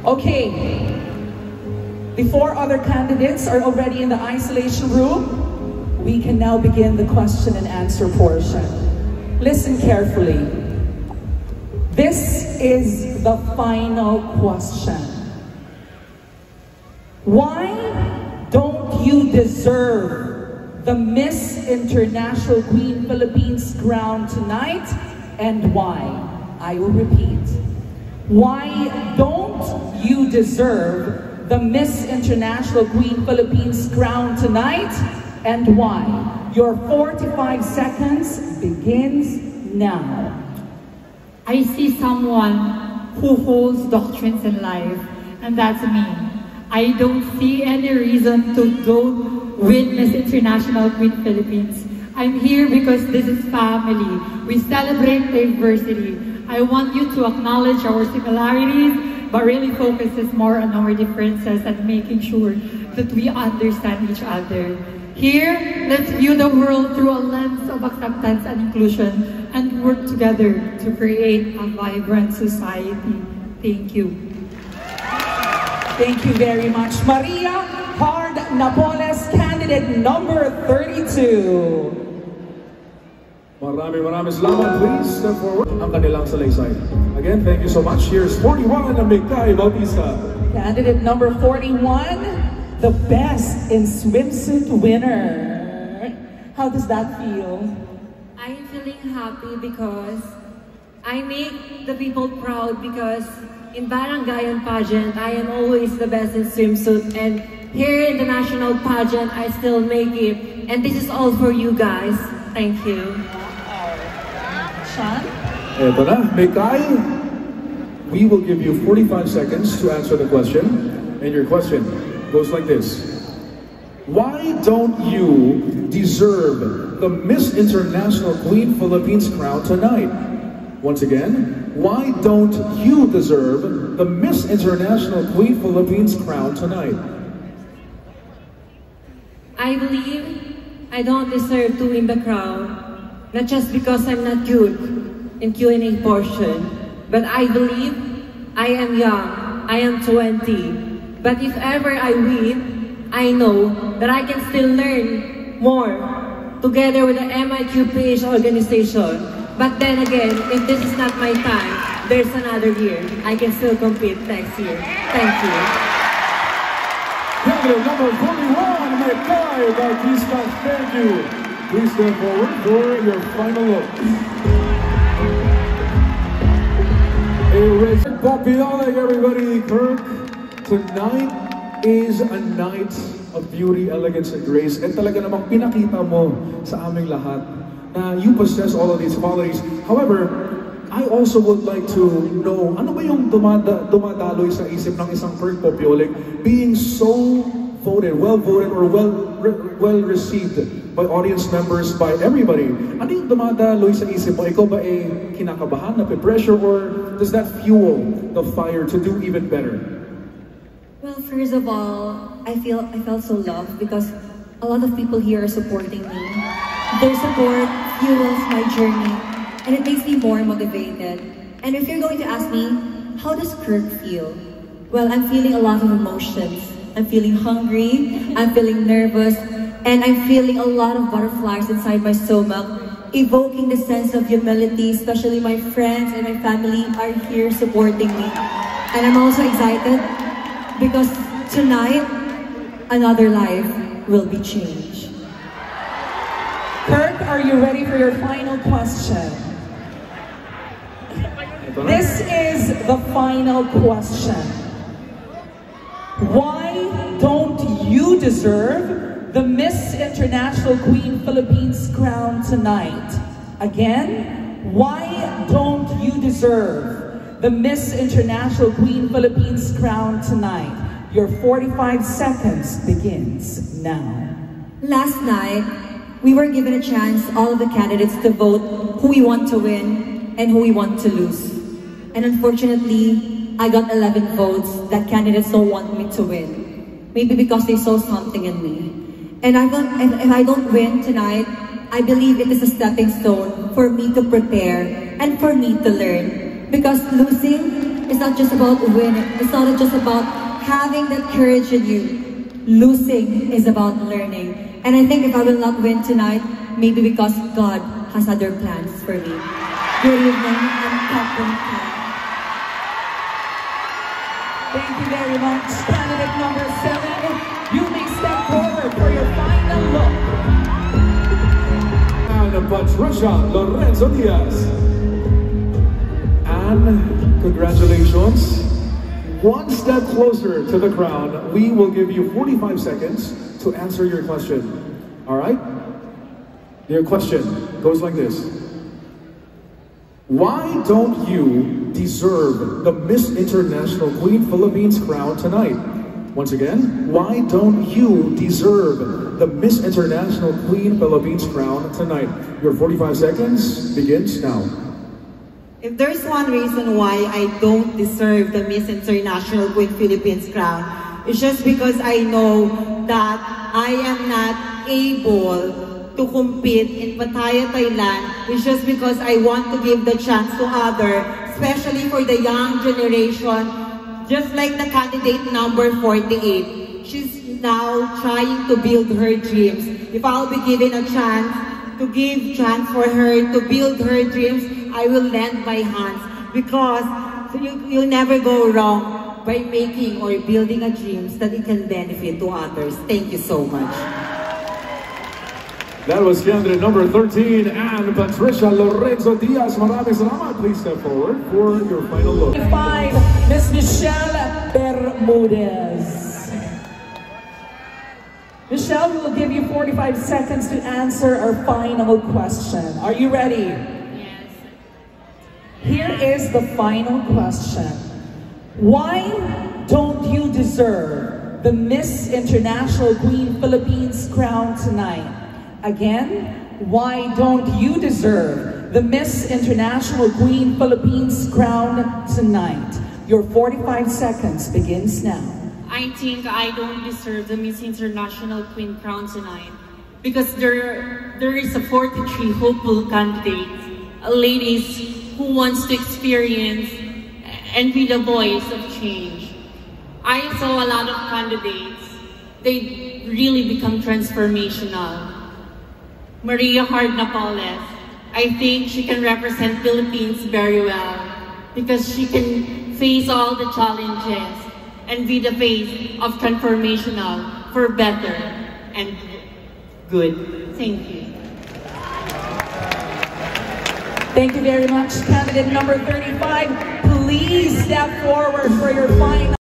Okay, before other candidates are already in the isolation room, we can now begin the question and answer portion. Listen carefully. This is the final question. Why don't you deserve the Miss International Queen Philippines crown tonight, and why? I will repeat. Why don't you deserve the Miss International Queen Philippines crown tonight, and why? Your 45 seconds begins now. I see someone who holds doctrines in life, and that's me. I don't see any reason to don't win Miss International Queen Philippines. I'm here because this is family. We celebrate diversity. I want you to acknowledge our similarities, but really focuses more on our differences and making sure that we understand each other. Here, let's view the world through a lens of acceptance and inclusion and work together to create a vibrant society. Thank you. Thank you very much. Maria Hard Napoles, candidate number 32. Maraming salamat. Please step forward ang kanilang salaysay. Again, thank you so much. Here's 41 na Mikay Bautista. Candidate number 41, the best in swimsuit winner. How does that feel? I'm feeling happy because I make the people proud, because in barangay and pageant, I am always the best in swimsuit, and here in the national pageant, I still make it. And this is all for you guys. Thank you. Sean? Eto na, Mikay. We will give you 45 seconds to answer the question. And your question goes like this. Why don't you deserve the Miss International Queen Philippines crown tonight? Once again, why don't you deserve the Miss International Queen Philippines crown tonight? I believe I don't deserve to win the crown, not just because I'm not good in Q&A portion, but I believe I am young, I am 20. But if ever I win, I know that I can still learn more together with the MIQPH organization. But then again, if this is not my time, there's another year. I can still compete next year. Thank you. Candidate number 41, Mikay Bautista, thank you. Please step forward for your final look. A race Papiolic, everybody. Kirk, tonight is a night of beauty, elegance, and grace. And talaga namang pinakita mo sa aming lahat na you possess all of these qualities. However, I also would like to know, ano ba yung dumadaloy sa isip ng isang Kirk Papiolic being so voted, well voted, or well received by audience members, by everybody? Ano yung dumadaloy sa isip mo? Ikaw ba kinakabahan, nape-pressure, or does that fuel the fire to do even better? Well, first of all, I felt so loved because a lot of people here are supporting me. Their support fuels my journey, and it makes me more motivated. And if you're going to ask me, how does Kirk feel? Well, I'm feeling a lot of emotions. I'm feeling hungry, I'm feeling nervous, and I'm feeling a lot of butterflies inside my stomach, evoking the sense of humility, especially my friends and my family are here supporting me. And I'm also excited because tonight, another life will be changed. Kirk, are you ready for your final question? This is the final question. Why don't you deserve the Miss International Queen Philippines crown tonight? Again, why don't you deserve the Miss International Queen Philippines crown tonight? Your 45 seconds begins now. Last night, we were given a chance, all of the candidates, to vote who we want to win and who we want to lose. And unfortunately, I got 11 votes that candidates don't want me to win. Maybe because they saw something in me. And if I don't win tonight, I believe it is a stepping stone for me to prepare and for me to learn. Because losing is not just about winning. It's not just about having that courage in you. Losing is about learning. And I think if I will not win tonight, maybe because God has other plans for me. Good evening and Captain Kat. Thank you very much. Candidate number 7, you may step forward for your final look. And Patricia Lorenzo Diaz. And congratulations. One step closer to the crown. We will give you 45 seconds to answer your question. All right? Your question goes like this. Why don't you deserve the Miss International Queen Philippines crown tonight? Once again, why don't you deserve the Miss International Queen Philippines crown tonight? Your 45 seconds begins now. If there's one reason why I don't deserve the Miss International Queen Philippines crown, it's just because I know that I am not able to compete in Pattaya, Thailand. It's just because I want to give the chance to others, especially for the young generation, just like the candidate number 48. She's now trying to build her dreams. If I'll be given a chance to give chance for her to build her dreams, I will lend my hands, because you'll never go wrong by making or building a dreams that it can benefit to others. Thank you so much. That was candidate number 13, and Patricia Lorenzo Diaz. Maraming salamat. Please step forward for your final look. 5, Miss Michelle Bermudez. Michelle, we will give you 45 seconds to answer our final question. Are you ready? Yes. Here is the final question. Why don't you deserve the Miss International Queen Philippines crown tonight? Again, why don't you deserve the Miss International Queen Philippines crown tonight? Your 45 seconds begins now. I think I don't deserve the Miss International Queen crown tonight because there is a 43 hopeful candidates, ladies who wants to experience and be the voice of change. I saw a lot of candidates. They really become transformational. Maria Hard Napoles, I think she can represent Philippines very well because she can face all the challenges and be the face of transformational for better and good. Thank you. Thank you very much. Candidate number 35, please step forward for your final